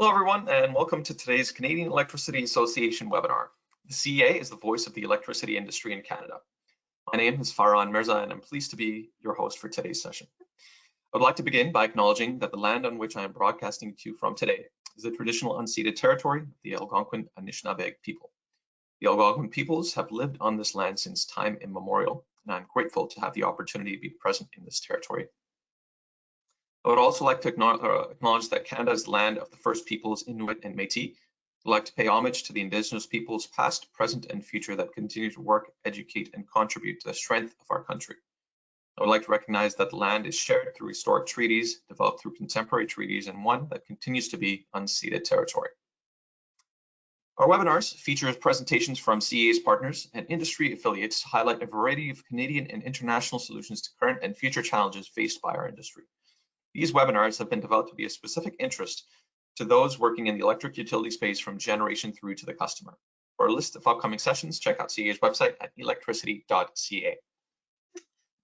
Hello, everyone, and welcome to today's Canadian Electricity Association webinar. The CEA is the voice of the electricity industry in Canada. My name is Farhan Mirza, and I'm pleased to be your host for today's session. I would like to begin by acknowledging that the land on which I am broadcasting to you from today is the traditional unceded territory of the Algonquin Anishinaabe people. The Algonquin peoples have lived on this land since time immemorial, and I'm grateful to have the opportunity to be present in this territory. I would also like to acknowledge that Canada is the land of the First Peoples, Inuit and Métis. I'd like to pay homage to the Indigenous peoples past, present, and future that continue to work, educate, and contribute to the strength of our country. I would like to recognize that the land is shared through historic treaties, developed through contemporary treaties, and one that continues to be unceded territory. Our webinars feature presentations from CEA's partners and industry affiliates to highlight a variety of Canadian and international solutions to current and future challenges faced by our industry. These webinars have been developed to be of specific interest to those working in the electric utility space from generation through to the customer. For a list of upcoming sessions, check out CEA's website at electricity.ca.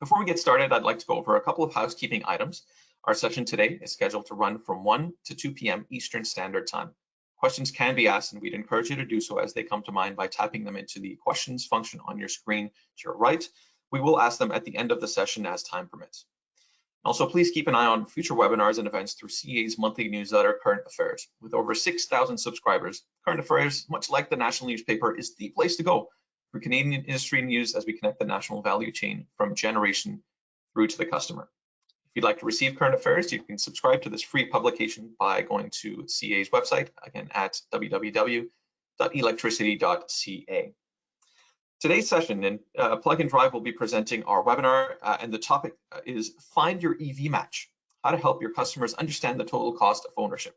Before we get started, I'd like to go over a couple of housekeeping items. Our session today is scheduled to run from 1 to 2 p.m. Eastern Standard Time. Questions can be asked, and we'd encourage you to do so as they come to mind by typing them into the questions function on your screen to your right. We will ask them at the end of the session as time permits. Also, please keep an eye on future webinars and events through CEA's monthly newsletter, Current Affairs. With over 6,000 subscribers, Current Affairs, much like the national newspaper, is the place to go for Canadian industry news as we connect the national value chain from generation through to the customer. If you'd like to receive Current Affairs, you can subscribe to this free publication by going to CEA's website, again at www.electricity.ca. Today's session in Plug and Drive will be presenting our webinar, and the topic is Find Your EV Match, how to help your customers understand the total cost of ownership.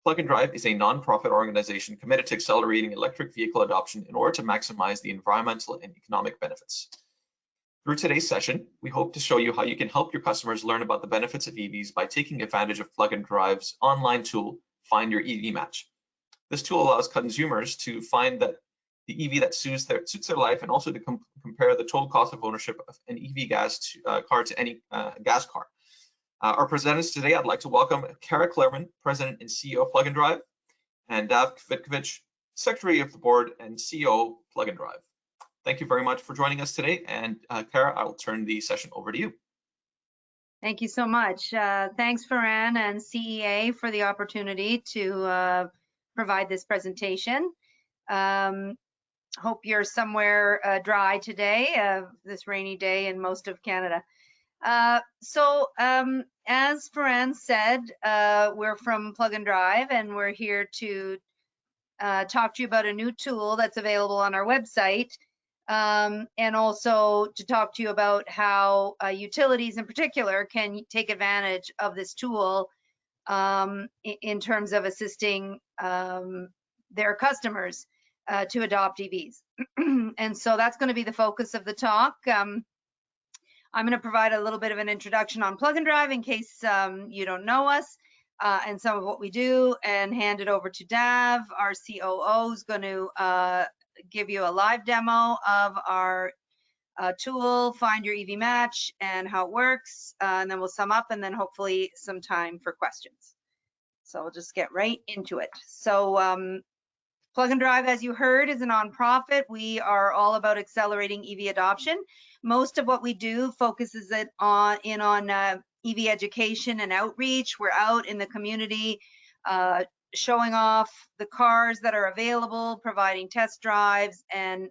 Plug and Drive is a nonprofit organization committed to accelerating electric vehicle adoption in order to maximize the environmental and economic benefits. Through today's session, we hope to show you how you can help your customers learn about the benefits of EVs by taking advantage of Plug and Drive's online tool, Find Your EV Match. This tool allows consumers to find the EV that suits their life, and also to compare the total cost of ownership of an EV car to any gas car. Our presenters today, I'd like to welcome Kara Clairman, President and CEO of Plug and Drive, and Dav Kvitkovich, Secretary of the Board and CEO of Plug and Drive. Thank you very much for joining us today. And Kara, I will turn the session over to you. Thank you so much. Thanks, Farhan and CEA, for the opportunity to provide this presentation. Hope you're somewhere dry today, this rainy day in most of Canada. As Farhan said, we're from Plug and Drive, and we're here to talk to you about a new tool that's available on our website, and also to talk to you about how utilities in particular can take advantage of this tool in terms of assisting their customers to adopt EVs. And so that's going to be the focus of the talk. I'm going to provide a little bit of an introduction on Plug and Drive in case you don't know us and some of what we do, and hand it over to Dav, our COO, who's going to give you a live demo of our tool, Find Your EV Match, and how it works, and then we'll sum up, and then hopefully some time for questions. So we'll just get right into it. So Plug and Drive, as you heard, is a nonprofit. We are all about accelerating EV adoption. Most of what we do focuses on EV education and outreach. We're out in the community showing off the cars that are available, providing test drives, and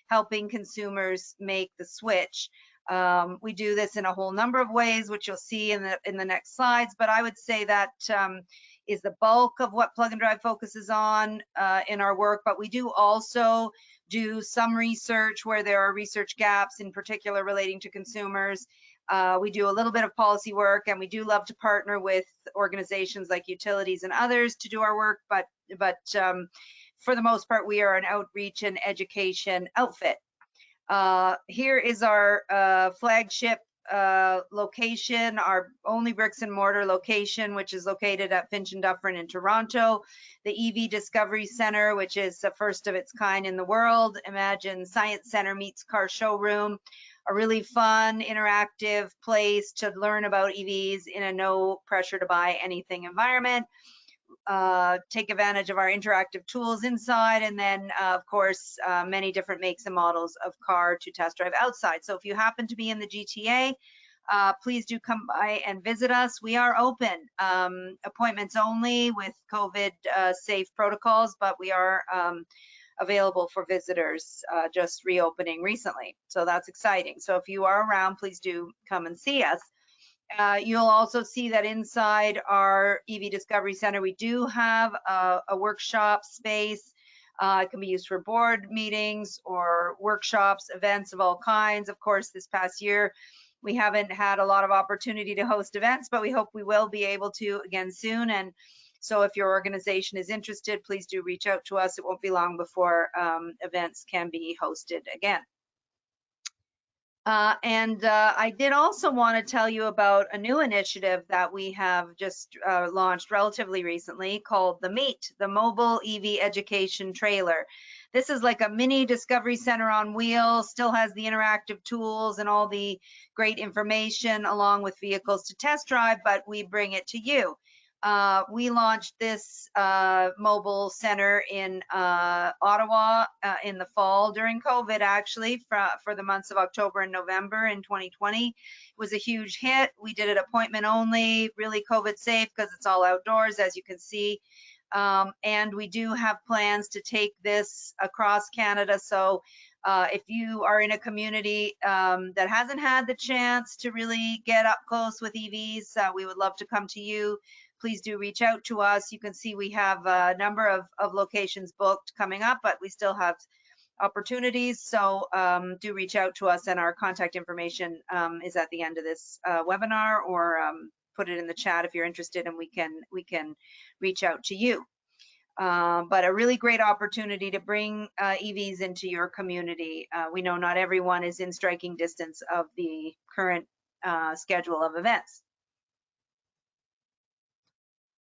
helping consumers make the switch. We do this in a whole number of ways, which you'll see in the next slides, but I would say that is the bulk of what Plug and Drive focuses on in our work. But we do also do some research where there are research gaps, in particular relating to consumers. We do a little bit of policy work, and we do love to partner with organizations like utilities and others to do our work, but for the most part, we are an outreach and education outfit. Here is our flagship location, our only bricks and mortar location, which is located at Finch and Dufferin in Toronto. The EV Discovery Center, which is the first of its kind in the world. Imagine Science Center meets car showroom. A really fun, interactive place to learn about EVs in a no pressure to buy anything environment. take advantage of our interactive tools inside, and then of course many different makes and models of car to test drive outside. So if you happen to be in the GTA, please do come by and visit us. We are open, appointments only with COVID safe protocols, but we are available for visitors, just reopening recently. So that's exciting. So if you are around, please do come and see us. You'll also see that inside our EV Discovery Center, we do have a workshop space. It can be used for board meetings or workshops, events of all kinds. Of course, this past year, we haven't had a lot of opportunity to host events, but we hope we will be able to again soon. And so if your organization is interested, please do reach out to us. It won't be long before events can be hosted again. I did also want to tell you about a new initiative that we have just launched relatively recently called the MEET, the Mobile EV Education Trailer. This is like a mini Discovery Center on wheels, still has the interactive tools and all the great information along with vehicles to test drive, but we bring it to you. We launched this mobile center in Ottawa in the fall during COVID, actually, for the months of October and November in 2020. It was a huge hit. We did it appointment only, really COVID safe because it's all outdoors, as you can see. And we do have plans to take this across Canada. So if you are in a community that hasn't had the chance to really get up close with EVs, we would love to come to you. Please do reach out to us. You can see we have a number of locations booked coming up, but we still have opportunities. So do reach out to us, and our contact information is at the end of this webinar, or put it in the chat if you're interested, and we can reach out to you. But a really great opportunity to bring EVs into your community. We know not everyone is in striking distance of the current schedule of events.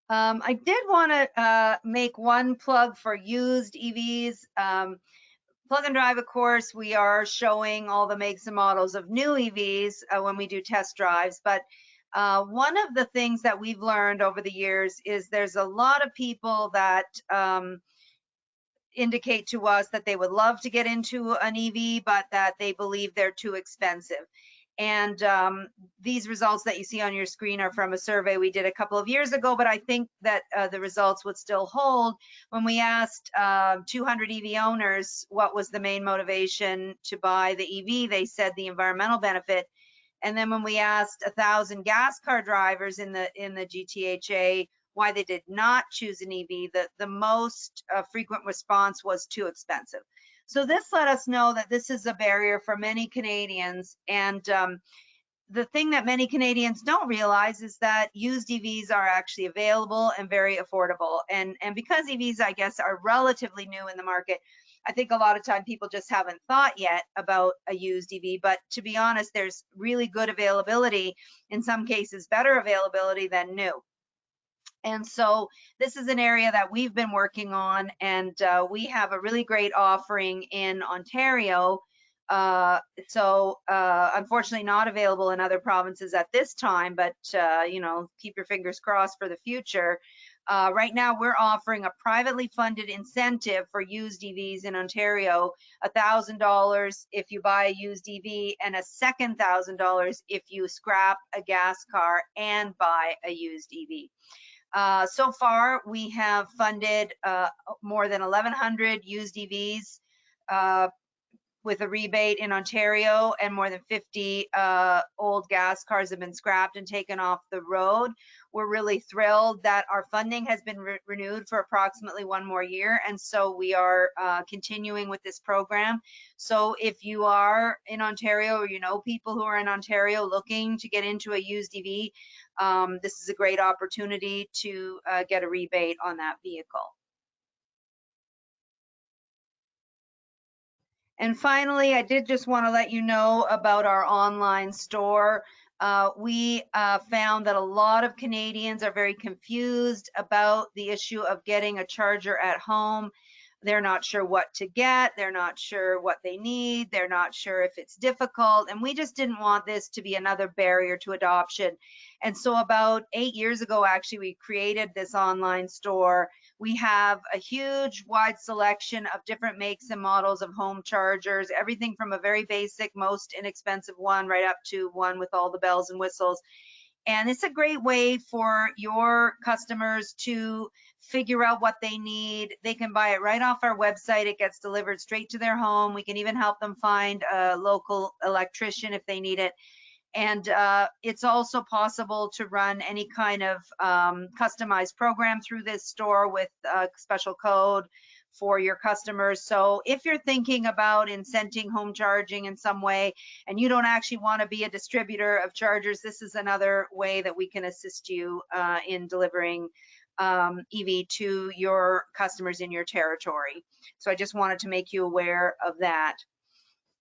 I did want to make one plug for used EVs. Plug and Drive, of course, we are showing all the makes and models of new EVs when we do test drives. But one of the things that we've learned over the years is there's a lot of people that indicate to us that they would love to get into an EV, but that they believe they're too expensive. And these results that you see on your screen are from a survey we did a couple of years ago, but I think that the results would still hold. When we asked 200 EV owners what was the main motivation to buy the EV, they said the environmental benefit. And then when we asked 1,000 gas car drivers in the GTHA why they did not choose an EV, the most frequent response was too expensive. So this let us know that this is a barrier for many Canadians. And the thing that many Canadians don't realize is that used EVs are actually available and very affordable. And because EVs, I guess, are relatively new in the market, I think a lot of time people just haven't thought yet about a used EV. But to be honest, there's really good availability, in some cases better availability than new. And so this is an area that we've been working on, and we have a really great offering in Ontario. Unfortunately not available in other provinces at this time, but you know, keep your fingers crossed for the future. Right now we're offering a privately funded incentive for used EVs in Ontario, $1,000 if you buy a used EV, and a second $1,000 if you scrap a gas car and buy a used EV. So far, we have funded more than 1,100 used EVs with a rebate in Ontario, and more than 50 old gas cars have been scrapped and taken off the road. We're really thrilled that our funding has been renewed for approximately 1 more year, and so we are continuing with this program. So if you are in Ontario, or you know people who are in Ontario looking to get into a used EV, this is a great opportunity to get a rebate on that vehicle. And finally, I did just want to let you know about our online store. We found that a lot of Canadians are very confused about the issue of getting a charger at home. they're not sure what to get, they're not sure what they need, they're not sure if it's difficult, and we just didn't want this to be another barrier to adoption. And so about 8 years ago, actually, we created this online store. We have a huge wide selection of different makes and models of home chargers, everything from a very basic, most inexpensive one right up to one with all the bells and whistles. And it's a great way for your customers to figure out what they need. They can buy it right off our website. It gets delivered straight to their home. We can even help them find a local electrician if they need it. And it's also possible to run any kind of customized program through this store with a special code for your customers. So if you're thinking about incenting home charging in some way and you don't actually want to be a distributor of chargers, this is another way that we can assist you in delivering EV to your customers in your territory. So I just wanted to make you aware of that.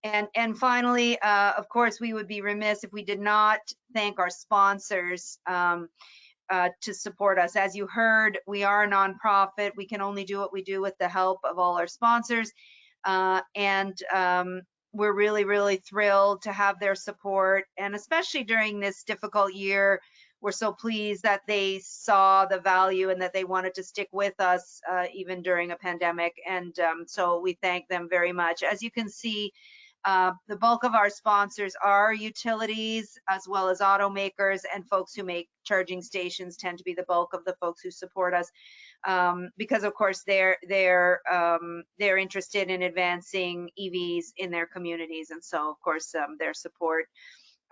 And finally, of course, we would be remiss if we did not thank our sponsors to support us. As you heard, we are a nonprofit. We can only do what we do with the help of all our sponsors. And we're really, really thrilled to have their support. And especially during this difficult year, we're so pleased that they saw the value and that they wanted to stick with us even during a pandemic. And so we thank them very much. As you can see, the bulk of our sponsors are utilities as well as automakers, and folks who make charging stations tend to be the bulk of the folks who support us because, of course, they're interested in advancing EVs in their communities, and so, of course, their support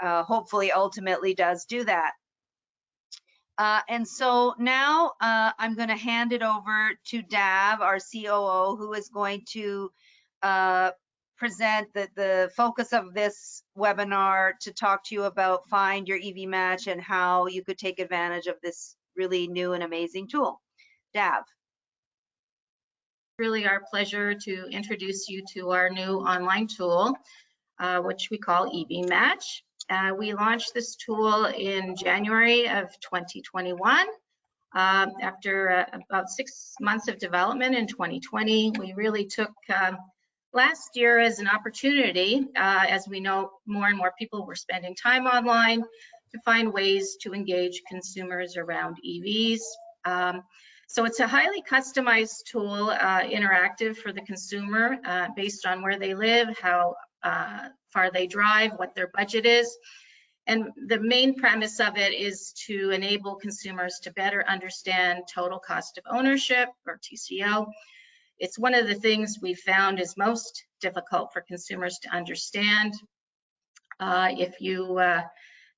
hopefully ultimately does do that. And so now I'm going to hand it over to Dav, our COO, who is going to present the focus of this webinar to talk to you about Find Your EV Match and how you could take advantage of this really new and amazing tool. Dav. Really our pleasure to introduce you to our new online tool, which we call EV Match. We launched this tool in January of 2021. After about 6 months of development in 2020, we really took last year as an opportunity, as we know more and more people were spending time online, to find ways to engage consumers around EVs. So it's a highly customized tool, interactive for the consumer based on where they live, how far they drive, what their budget is. And the main premise of it is to enable consumers to better understand total cost of ownership, or TCO. It's one of the things we found is most difficult for consumers to understand. If you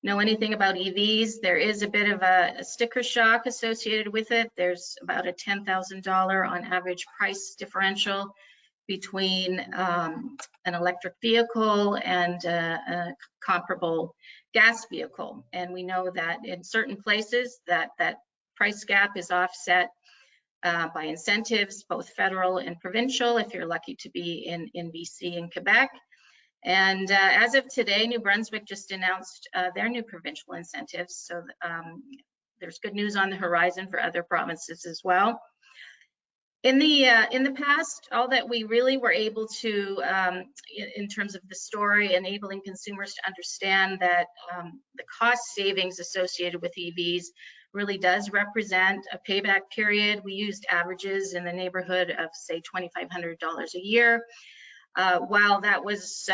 know anything about EVs, there is a bit of a sticker shock associated with it. There's about a $10,000 on average price differential between an electric vehicle and a comparable gas vehicle. And we know that in certain places that price gap is offset by incentives, both federal and provincial, if you're lucky to be in BC and Quebec. And as of today, New Brunswick just announced their new provincial incentives. So there's good news on the horizon for other provinces as well. In the past, all that we really were able to, in terms of the story, enabling consumers to understand that the cost savings associated with EVs really does represent a payback period. We used averages in the neighborhood of, say, $2,500 a year. While that was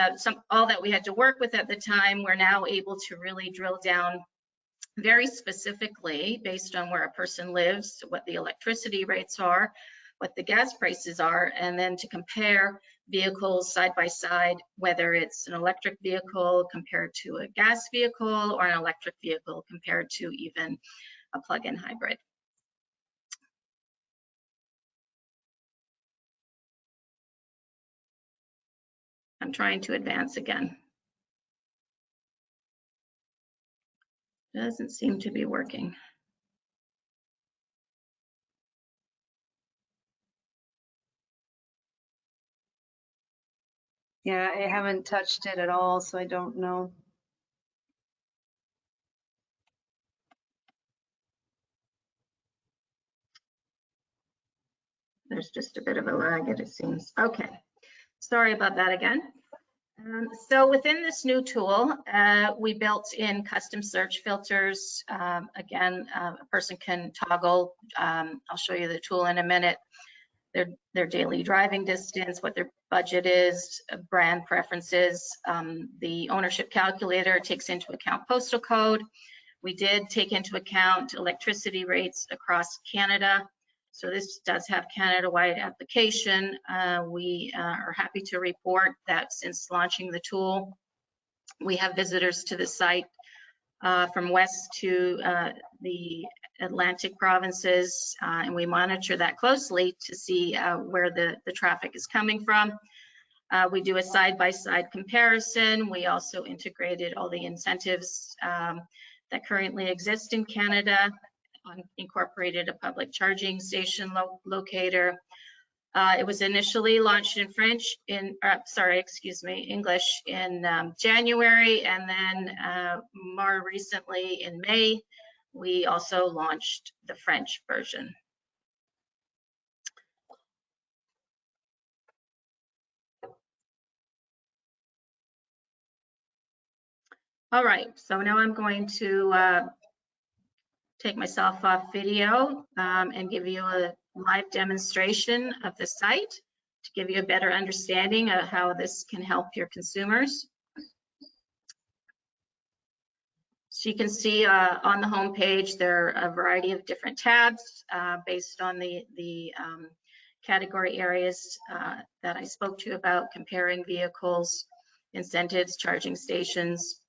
all that we had to work with at the time, we're now able to really drill down very specifically based on where a person lives, what the electricity rates are, what the gas prices are, and then to compare vehicles side by side, whether it's an electric vehicle compared to a gas vehicle or an electric vehicle compared to even a plug-in hybrid. I'm trying to advance again. Doesn't seem to be working. Yeah, I haven't touched it at all, so I don't know. There's just a bit of a lag, it seems. Okay, sorry about that again. So within this new tool, we built in custom search filters. Again, a person can toggle, I'll show you the tool in a minute, their daily driving distance, what their budget is, brand preferences. The ownership calculator takes into account postal code. We did take into account electricity rates across Canada. So this does have Canada-wide application. We are happy to report that since launching the tool, we have visitors to the site from west to the Atlantic provinces, and we monitor that closely to see where the traffic is coming from. We do a side-by-side comparison. We also integrated all the incentives that currently exist in Canada, incorporated a public charging station locator. It was initially launched in English in January, and then more recently in May, we also launched the French version. All right, so now I'm going to take myself off video and give you a live demonstration of the site to give you a better understanding of how this can help your consumers. So you can see on the home page there are a variety of different tabs based on the category areas that I spoke to you about, comparing vehicles, incentives, charging stations.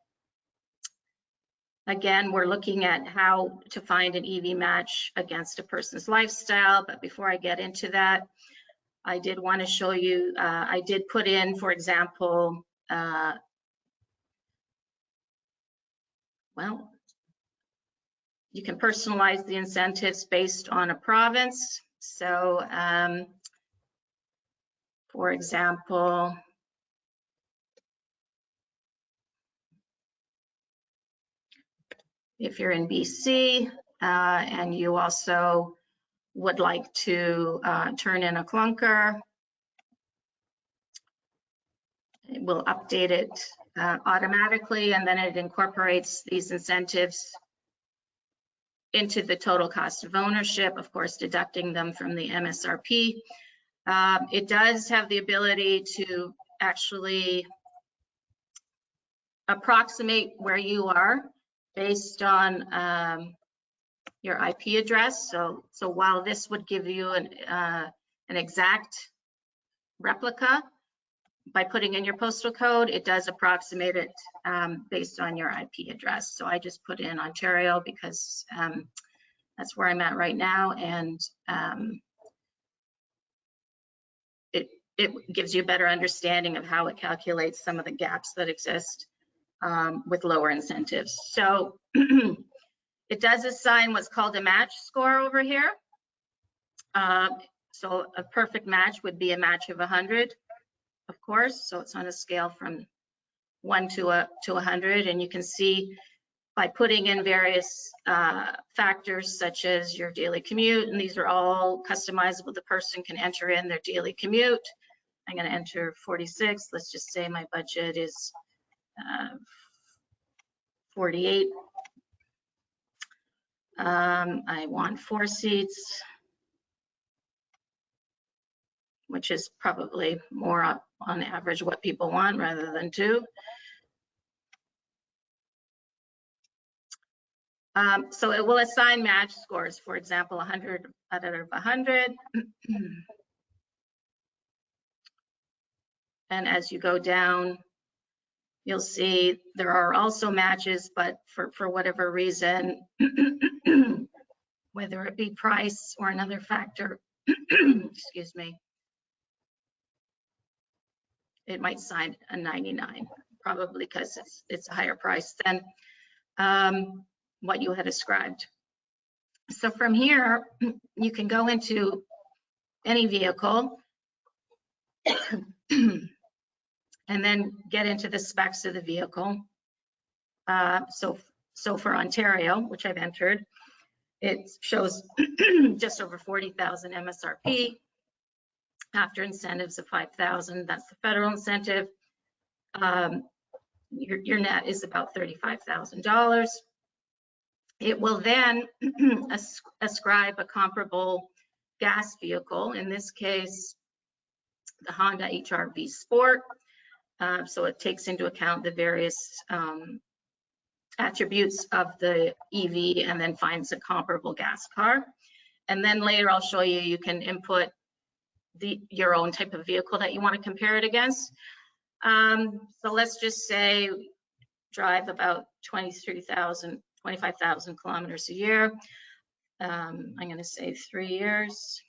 Again, we're looking at how to find an EV match against a person's lifestyle. But before I get into that, I did want to show you, I did put in, for example, well, you can personalize the incentives based on a province. So, for example, if you're in BC and you also would like to turn in a clunker, it will update it automatically, and then it incorporates these incentives into the total cost of ownership, of course, deducting them from the MSRP. It does have the ability to actually approximate where you are based on your IP address. So while this would give you an exact replica, by putting in your postal code, it does approximate it based on your IP address. So I just put in Ontario because that's where I'm at right now, and it gives you a better understanding of how it calculates some of the gaps that exist with lower incentives. So it does assign what's called a match score over here. So a perfect match would be a match of 100. Of course, so it's on a scale from 1 to 100, and you can see by putting in various factors such as your daily commute, and these are all customizable. The person can enter in their daily commute. I'm going to enter 46. Let's just say my budget is 48. I want 4 seats, which is probably more on average what people want rather than 2. So it will assign match scores, for example, 100 out of 100. And as you go down, you'll see there are also matches, but for whatever reason, whether it be price or another factor, excuse me, it might sign a 99, probably because it's a higher price than what you had ascribed. So from here, you can go into any vehicle and then get into the specs of the vehicle. So for Ontario, which I've entered, it shows just over 40,000 MSRP. After incentives of $5,000, that's the federal incentive. Your net is about $35,000. It will then ascribe a comparable gas vehicle, in this case, the Honda HR-V Sport. So it takes into account the various attributes of the EV and then finds a comparable gas car. And then later I'll show you, you can input your own type of vehicle that you want to compare it against. So let's just say drive about 25,000 kilometers a year. I'm going to say 3 years.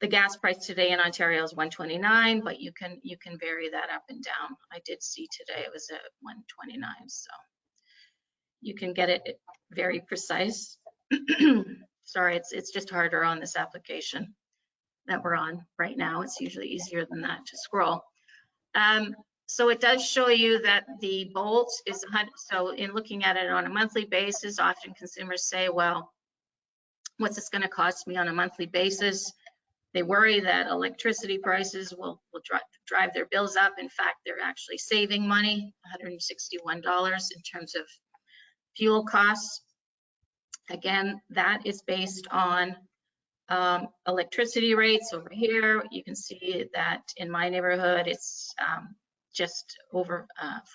The gas price today in Ontario is $1.29, but you can vary that up and down. I did see today it was at $1.29, so you can get it very precise. Sorry, it's just harder on this application that we're on right now. It's usually easier than that to scroll. So it does show you that the Bolt is 100. So in looking at it on a monthly basis, often consumers say, well, what's this going to cost me on a monthly basis? They worry that electricity prices will drive their bills up. In fact, they're actually saving money, $161 in terms of fuel costs. Again, that is based on electricity rates. Over here, you can see that in my neighborhood, it's just over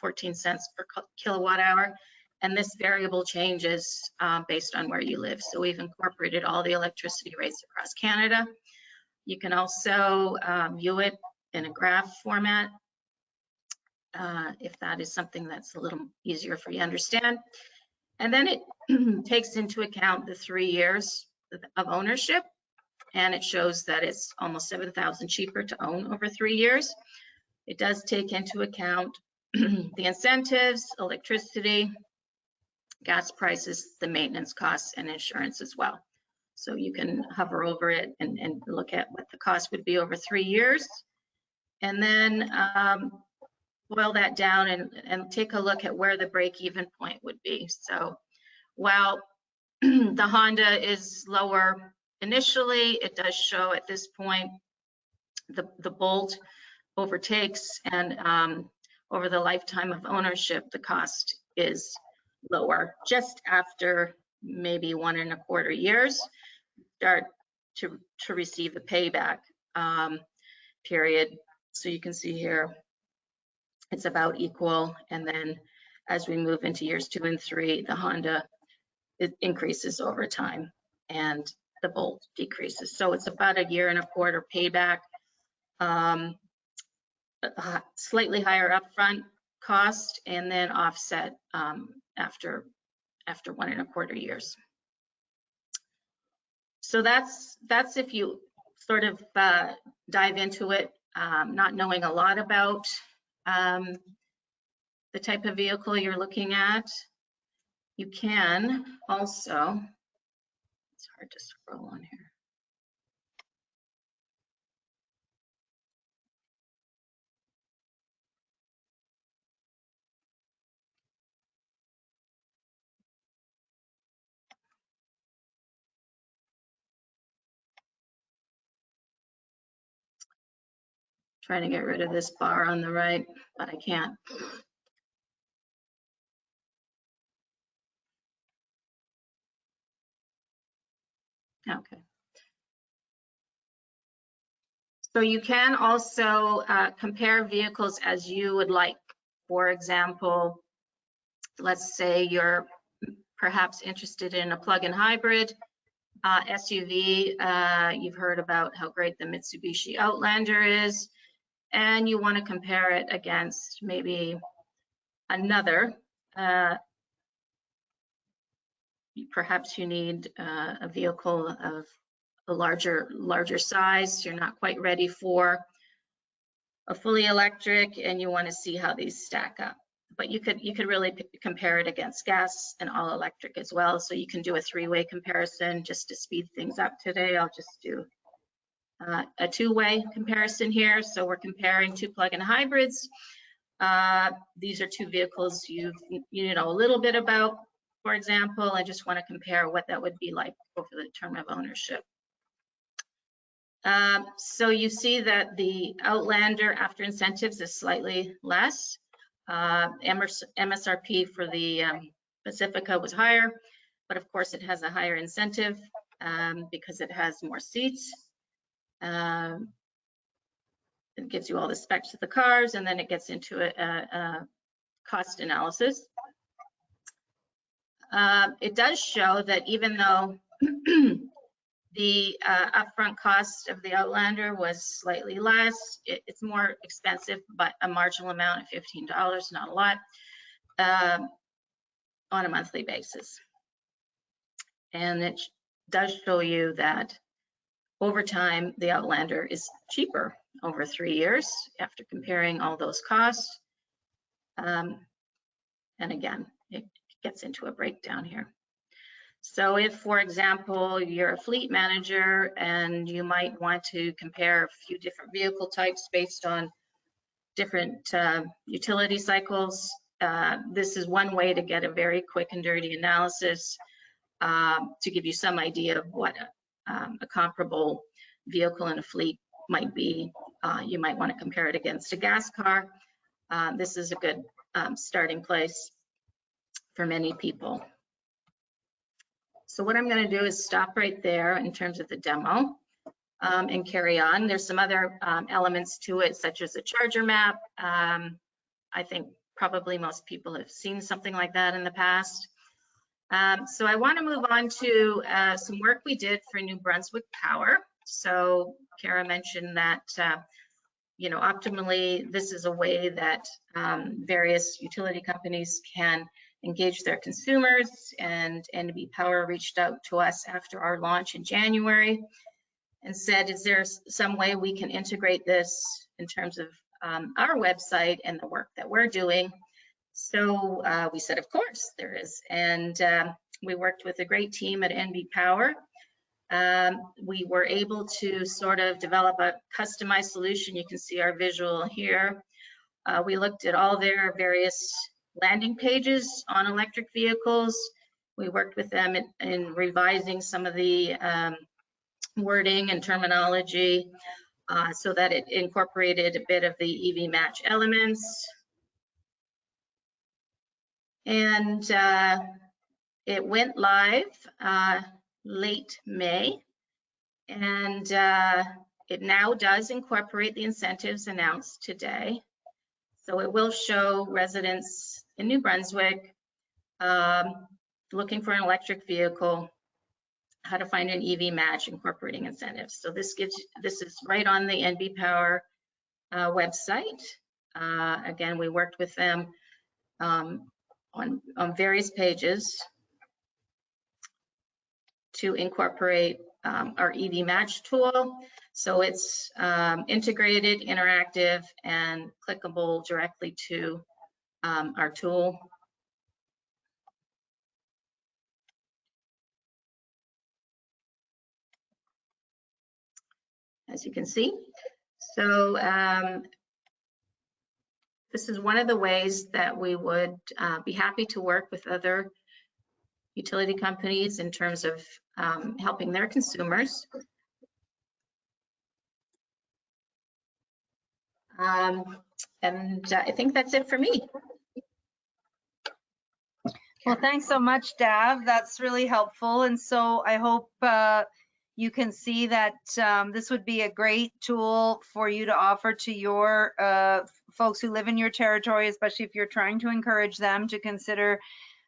14 cents per kilowatt hour. And this variable changes based on where you live. So we've incorporated all the electricity rates across Canada. You can also view it in a graph format if that is something that's a little easier for you to understand. And then it takes into account the 3 years of ownership, and it shows that it's almost $7,000 cheaper to own over 3 years. It does take into account the incentives, electricity, gas prices, the maintenance costs, and insurance as well. So you can hover over it and look at what the cost would be over 3 years. And then boil that down and take a look at where the break-even point would be. So while the Honda is lower initially, it does show at this point the Bolt overtakes, and over the lifetime of ownership, the cost is lower. Just after maybe 1.25 years, start to receive the payback period. So you can see here, it's about equal. And then as we move into years 2 and 3, the Honda, it increases over time and the Bolt decreases. So it's about 1.25 years payback, slightly higher upfront cost, and then offset after 1.25 years. So that's if you sort of dive into it, not knowing a lot about the type of vehicle you're looking at. You can also, it's hard to scroll on here. Trying to get rid of this bar on the right, but I can't. Okay. So you can also compare vehicles as you would like. For example, let's say you're perhaps interested in a plug-in hybrid SUV. You've heard about how great the Mitsubishi Outlander is, and you want to compare it against maybe another. Perhaps you need a vehicle of a larger size. You're not quite ready for a fully electric, and you want to see how these stack up. But you could really compare it against gas and all electric as well. So you can do a three-way comparison. Just to speed things up today, I'll just do a two-way comparison here. So we're comparing 2 plug-in hybrids. These are 2 vehicles you know a little bit about. for example, I just want to compare what that would be like over the term of ownership. So you see that the Outlander after incentives is slightly less. MSRP for the Pacifica was higher, but of course it has a higher incentive because it has more seats. It gives you all the specs of the cars, and then it gets into a cost analysis. It does show that even though the upfront cost of the Outlander was slightly less, it's more expensive, but a marginal amount of $15, not a lot, on a monthly basis. And it does show you that over time, the Outlander is cheaper over 3 years after comparing all those costs. And again, it gets into a breakdown here. So if, for example, you're a fleet manager and you might want to compare a few different vehicle types based on different utility cycles, this is one way to get a very quick and dirty analysis to give you some idea of what a comparable vehicle in a fleet might be. You might want to compare it against a gas car. This is a good starting place for many people. So what I'm going to do is stop right there in terms of the demo and carry on. There's some other elements to it, such as a charger map. I think probably most people have seen something like that in the past. So I want to move on to some work we did for New Brunswick Power. So Kara mentioned that, you know, optimally, this is a way that various utility companies can engage their consumers, and NB Power reached out to us after our launch in January and said, is there some way we can integrate this in terms of our website and the work that we're doing? So we said, of course there is. And we worked with a great team at NB Power. We were able to sort of develop a customized solution. You can see our visual here. We looked at all their various landing pages on electric vehicles. We worked with them in revising some of the wording and terminology so that it incorporated a bit of the EV match elements. And it went live late May, and it now does incorporate the incentives announced today. So it will show residents in New Brunswick looking for an electric vehicle how to find an EV match incorporating incentives. So this is right on the NB Power website. Again, we worked with them on various pages to incorporate our EV match tool. So it's integrated, interactive, and clickable directly to our tool. As you can see. So this is one of the ways that we would be happy to work with other utility companies in terms of helping their consumers. And I think that's it for me. Well, thanks so much, Dav. That's really helpful. And so I hope you can see that this would be a great tool for you to offer to your folks who live in your territory, especially if you're trying to encourage them to consider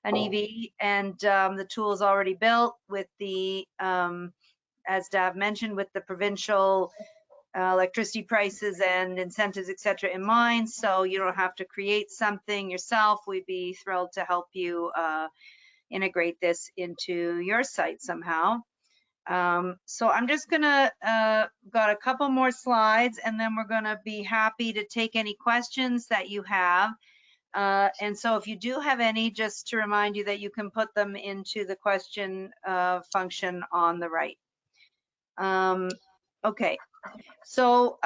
an EV. And the tool is already built with the, as Dav mentioned, with the provincial electricity prices and incentives, et cetera, in mind. So you don't have to create something yourself. We'd be thrilled to help you integrate this into your site somehow. So I'm just gonna got a couple more slides, and then we're gonna be happy to take any questions that you have. And so if you do have any, just to remind you that you can put them into the question function on the right. Okay. So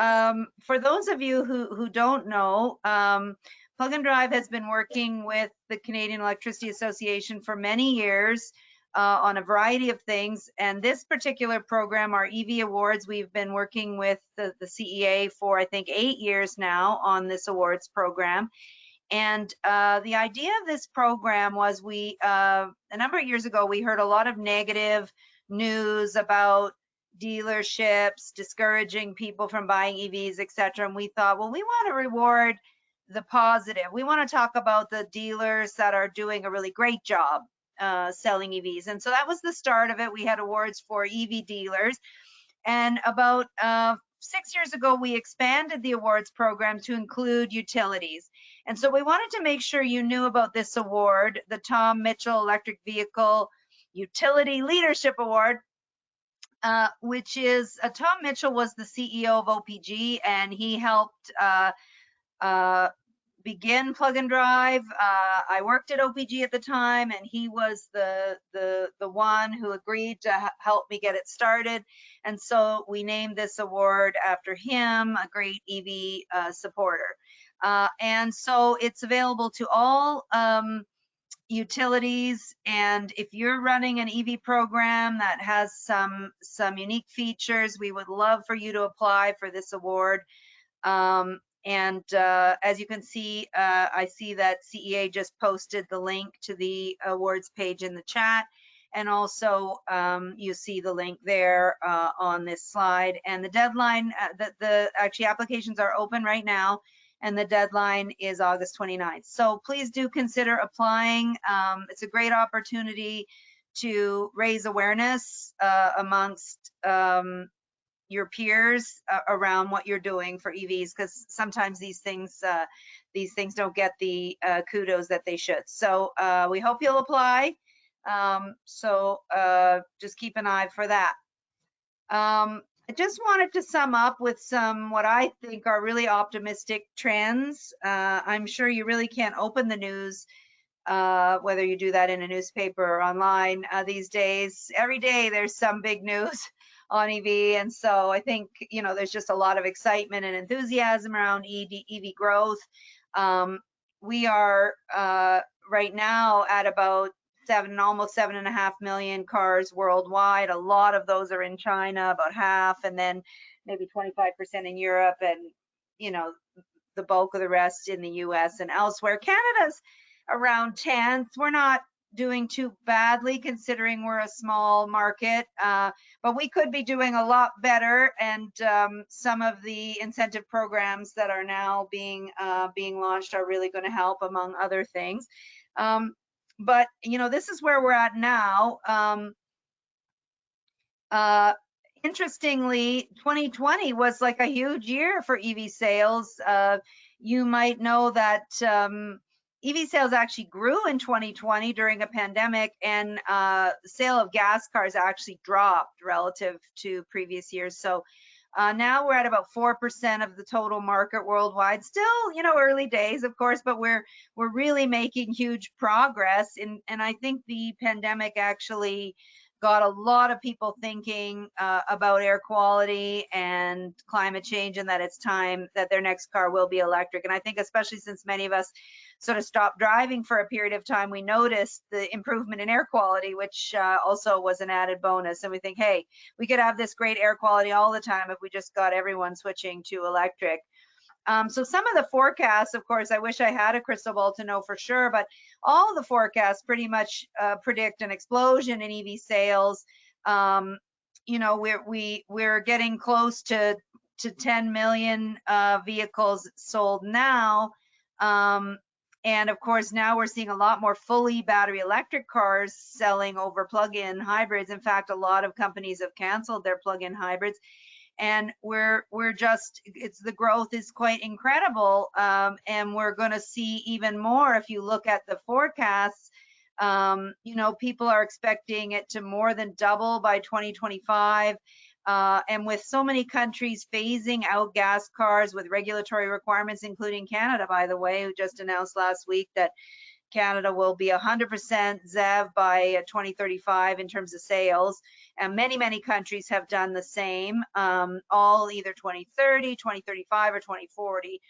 for those of you who don't know, Plug and Drive has been working with the Canadian Electricity Association for many years on a variety of things. And this particular program, our EV Awards, we've been working with the CEA for, I think, 8 years now on this awards program. And the idea of this program was a number of years ago, we heard a lot of negative news about dealerships discouraging people from buying EVs, etc. And we thought, well, we want to reward the positive. We want to talk about the dealers that are doing a really great job selling EVs. And so that was the start of it. We had awards for EV dealers. And about 6 years ago, we expanded the awards program to include utilities. And so we wanted to make sure you knew about this award, the Tom Mitchell Electric Vehicle Utility Leadership Award, which is, Tom Mitchell was the CEO of OPG, and he helped begin Plug and Drive. I worked at OPG at the time, and he was the one who agreed to help me get it started. And so we named this award after him, a great EV supporter. And so it's available to all utilities, and if you're running an EV program that has some unique features, we would love for you to apply for this award. As you can see, I see that CEA just posted the link to the awards page in the chat, and also you see the link there on this slide. And the deadline, actually applications are open right now, and the deadline is August 29th. So please do consider applying. It's a great opportunity to raise awareness amongst your peers around what you're doing for EVs, because sometimes these things don't get the kudos that they should. So we hope you'll apply. Just keep an eye for that. I just wanted to sum up with some what I think are really optimistic trends. I'm sure you really can't open the news, whether you do that in a newspaper or online these days. Every day there's some big news on EV, and so I think, you know, there's just a lot of excitement and enthusiasm around EV growth. We are right now at about almost 7.5 million cars worldwide. A lot of those are in China, about half, and then maybe 25% in Europe, and, you know, the bulk of the rest in the US and elsewhere. Canada's around 10th. We're not doing too badly considering we're a small market, but we could be doing a lot better, and some of the incentive programs that are now being launched are really going to help, among other things. But, you know, this is where we're at now. Interestingly, 2020 was like a huge year for EV sales. You might know that EV sales actually grew in 2020 during a pandemic, and the sale of gas cars actually dropped relative to previous years. So now we're at about 4% of the total market worldwide. Still, you know, early days, of course, but we're really making huge progress. And I think the pandemic actually got a lot of people thinking about air quality and climate change, and that it's time that their next car will be electric. And I think especially since many of us sort of stopped driving for a period of time, we noticed the improvement in air quality, which also was an added bonus. And we think, hey, we could have this great air quality all the time if we just got everyone switching to electric. So some of the forecasts, of course, I wish I had a crystal ball to know for sure, but all the forecasts pretty much predict an explosion in EV sales. You know, we're getting close to 10 million vehicles sold now. And of course, now we're seeing a lot more fully battery electric cars selling over plug-in hybrids. In fact, a lot of companies have canceled their plug-in hybrids. And we're just, the growth is quite incredible, and we're going to see even more if you look at the forecasts. You know, people are expecting it to more than double by 2025, and with so many countries phasing out gas cars with regulatory requirements, including Canada, by the way, who just announced last week that Canada will be 100% ZEV by 2035 in terms of sales. And many countries have done the same, all either 2030, 2035, or 2040.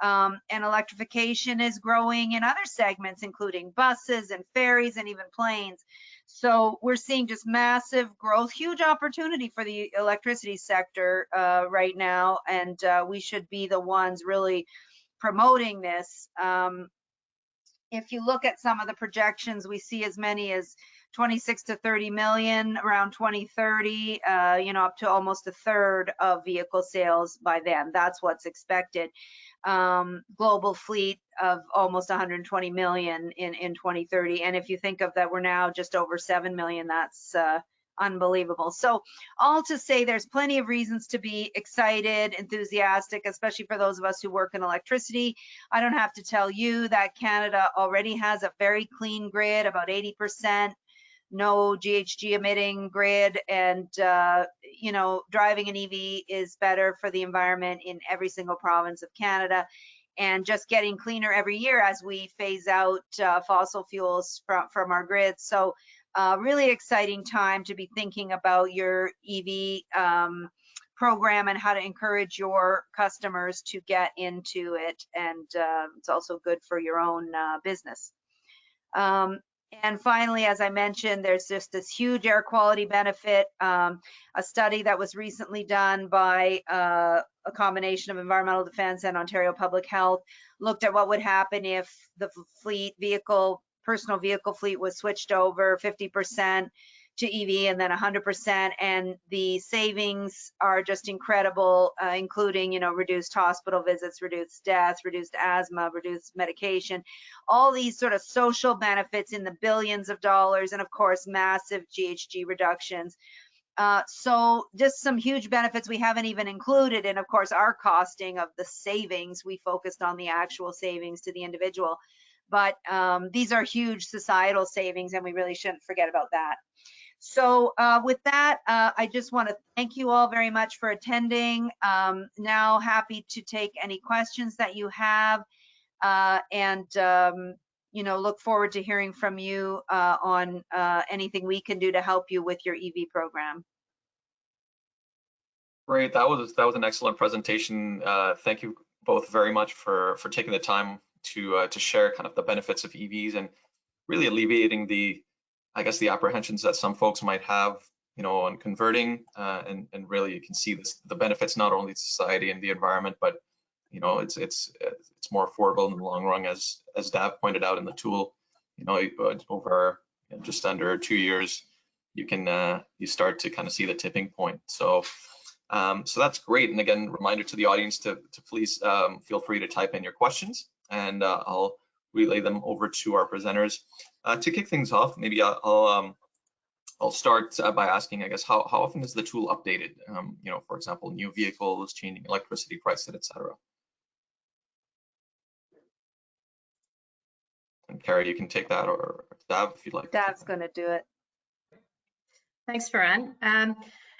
And electrification is growing in other segments, including buses and ferries and even planes. So we're seeing just massive growth, huge opportunity for the electricity sector right now, and we should be the ones really promoting this. If you look at some of the projections, we see as many as 26 to 30 million around 2030, up to almost a third of vehicle sales by then. That's what's expected. Global fleet of almost 120 million in 2030. And if you think of that, we're now just over 7 million, that's unbelievable. So all to say, there's plenty of reasons to be excited, enthusiastic, especially for those of us who work in electricity. I don't have to tell you that Canada already has a very clean grid, about 80%, no GHG emitting grid, and driving an EV is better for the environment in every single province of Canada, and just getting cleaner every year as we phase out fossil fuels from our grid. So really exciting time to be thinking about your EV program and how to encourage your customers to get into it. And it's also good for your own business. And finally, as I mentioned, there's just this huge air quality benefit. A study that was recently done by a combination of Environmental Defense and Ontario Public Health looked at what would happen if the personal vehicle fleet was switched over 50% to EV and then 100%, and the savings are just incredible, including reduced hospital visits, reduced deaths, reduced asthma, reduced medication, all these sort of social benefits in the billions of dollars, and of course massive GHG reductions. So just some huge benefits we haven't even included, and of course our costing of the savings. We focused on the actual savings to the individual, but these are huge societal savings, and we really shouldn't forget about that. So with that, I just want to thank you all very much for attending. Now happy to take any questions that you have, and look forward to hearing from you on anything we can do to help you with your EV program. Great, that was an excellent presentation. Thank you both very much for taking the time to share kind of the benefits of EVs and really alleviating the apprehensions that some folks might have, on converting, and really you can see the benefits not only to society and the environment, but it's more affordable in the long run, as Dav pointed out in the tool. Over just under 2 years, you start to kind of see the tipping point. So that's great. And again, reminder to the audience to please feel free to type in your questions, and I'll relay them over to our presenters. To kick things off, maybe I'll start by asking, I guess, how often is the tool updated? For example, new vehicles, changing electricity prices, etc. And Carrie, you can take that, or Dav, if you'd like. Dav's going to do it. Thanks, Farhan.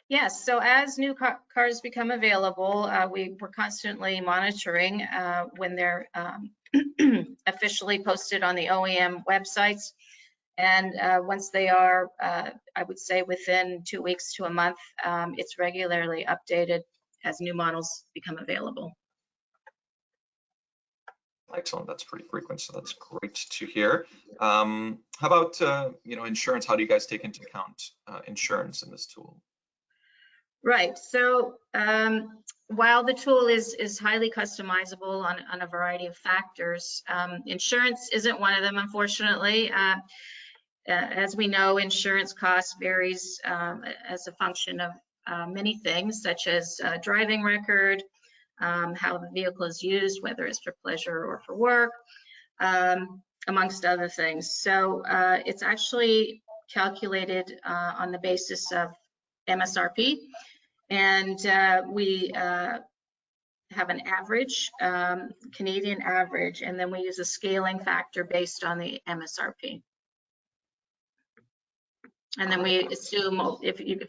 Yes, so as new cars become available, we're constantly monitoring when they're officially posted on the OEM websites. And once they are, I would say within 2 weeks to a month, it's regularly updated as new models become available. Excellent, that's pretty frequent, so that's great to hear. How about insurance? How do you guys take into account insurance in this tool? Right, so while the tool is highly customizable on a variety of factors, insurance isn't one of them, unfortunately. As we know, insurance cost varies as a function of many things, such as driving record, how the vehicle is used, whether it's for pleasure or for work, amongst other things. So it's actually calculated on the basis of MSRP, and we have an average, Canadian average, and then we use a scaling factor based on the MSRP. And then we assume,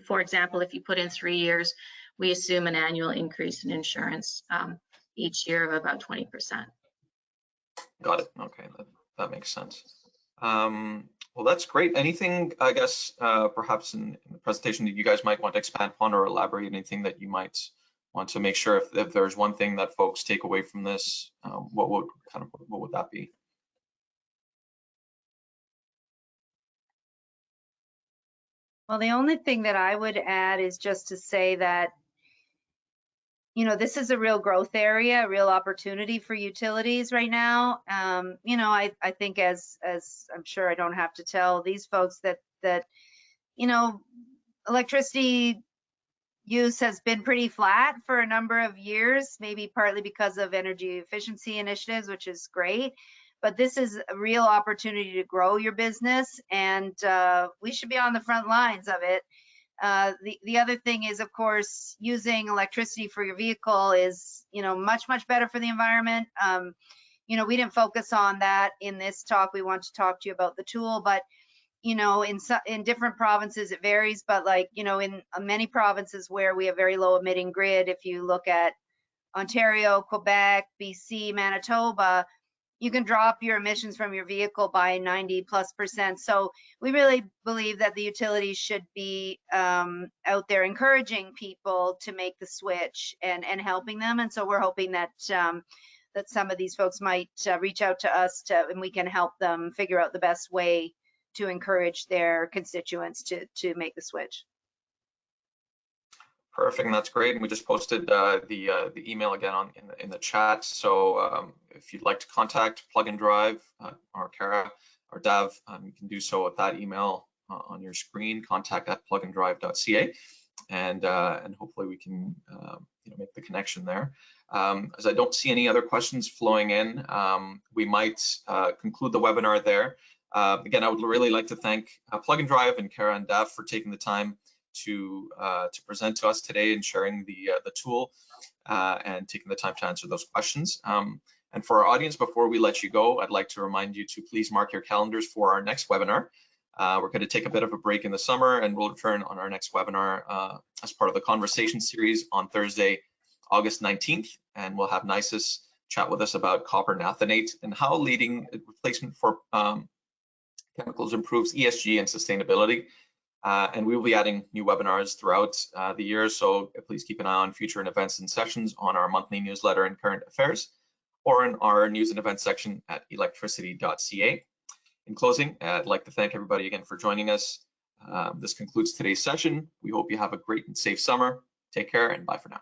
for example, if you put in 3 years, we assume an annual increase in insurance each year of about 20%. Got it. Okay, that makes sense. Well, that's great. Anything, I guess, perhaps in the presentation that you guys might want to expand upon or elaborate, anything that you might want to make sure if there's one thing that folks take away from this, what would that be? Well, the only thing that I would add is just to say that, you know, this is a real growth area, a real opportunity for utilities right now. You know, I think as I'm sure I don't have to tell these folks that you know, electricity use has been pretty flat for a number of years, maybe partly because of energy efficiency initiatives, which is great. But this is a real opportunity to grow your business, and we should be on the front lines of it. The other thing is, of course, using electricity for your vehicle is, you know, much better for the environment. You know, we didn't focus on that in this talk. We want to talk to you about the tool, but you know, in different provinces it varies, but like, you know, in many provinces where we have very low emitting grid, if you look at Ontario, Quebec, BC, Manitoba, you can drop your emissions from your vehicle by 90+%. So we really believe that the utilities should be out there encouraging people to make the switch and helping them. And so we're hoping that that some of these folks might reach out to us and we can help them figure out the best way to encourage their constituents to make the switch. Perfect, and that's great. And we just posted the email again in the chat. So if you'd like to contact Plug and Drive or Kara or Dav, you can do so at that email on your screen, contact@pluganddrive.ca, and hopefully we can you know, make the connection there. As I don't see any other questions flowing in, we might conclude the webinar there. Again, I would really like to thank Plug and Drive and Kara and Dav for taking the time to present to us today and sharing the tool and taking the time to answer those questions. And for our audience, before we let you go, I'd like to remind you to please mark your calendars for our next webinar. We're going to take a bit of a break in the summer, and we'll return on our next webinar as part of the conversation series on Thursday, August 19th, and we'll have NYSIS chat with us about copper naphthenate and how leading replacement for chemicals improves ESG and sustainability. And we will be adding new webinars throughout the year, so please keep an eye on future events and sessions on our monthly newsletter and current affairs, or in our news and events section at electricity.ca. In closing, I'd like to thank everybody again for joining us. This concludes today's session. We hope you have a great and safe summer. Take care and bye for now.